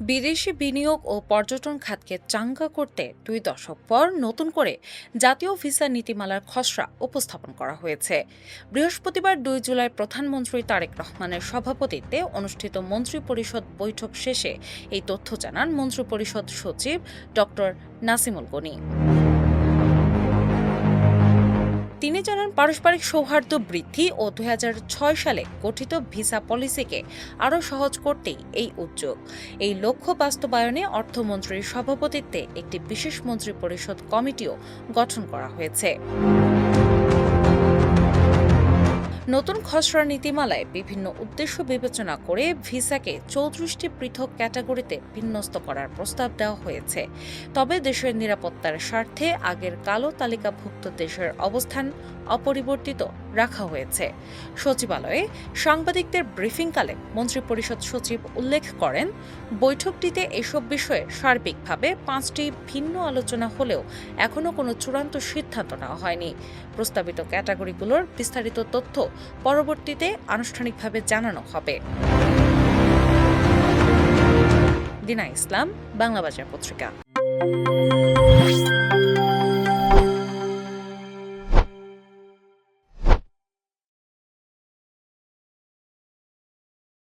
বিদেশি বিনিয়োগ ও পর্যটন খাতকে চাঙ্গা করতে 2 দশক পর নতুন করে জাতীয় ভিসা নীতিমালার খসড়া উপস্থাপন করা হয়েছে। বৃহস্পতিবার 2 জুলাই প্রধানমন্ত্রী তারেক রহমানের সভাপতিত্বে অনুষ্ঠিত মন্ত্রিপরিষদ বৈঠক শেষে এই তথ্য জানান মন্ত্রিপরিষদ সচিব ডক্টর নাসিমুল গনি। তিনি জানান, পারস্পরিক সৌহার্দ্য বৃদ্ধি ও 2006 সালে গঠিত ভিসা পলিসিকে আরও সহজ করতেই এই উদ্যোগ। এই লক্ষ্য বাস্তবায়নে অর্থমন্ত্রীর সভাপতিত্বে একটি বিশেষ মন্ত্রিপরিষদ কমিটিও গঠন করা হয়েছে। নতুন খসড়া নীতিমালায় বিভিন্ন উদ্দেশ্য বিবেচনা করে ভিসাকে 34টি পৃথক ক্যাটাগরিতে বিন্যস্ত করার প্রস্তাব দেওয়া হয়েছে। তবে দেশের নিরাপত্তার স্বার্থে আগের কালো তালিকাভুক্ত দেশের অবস্থান অপরিবর্তিত রাখা হয়েছে। সচিবালয়ে সাংবাদিকদের ব্রিফিংকালে মন্ত্রিপরিষদ সচিব উল্লেখ করেন, বৈঠকটিতে এসব বিষয়ে সার্বিকভাবে 5টি ভিন্ন আলোচনা হলেও এখনও কোনো চূড়ান্ত সিদ্ধান্ত নেওয়া হয়নি। প্রস্তাবিত ক্যাটাগরিগুলোর বিস্তারিত তথ্য পরবর্তীতে আনুষ্ঠানিকভাবে জানানো হবে। দিনা ইসলাম, বাংলাবাজার পত্রিকা।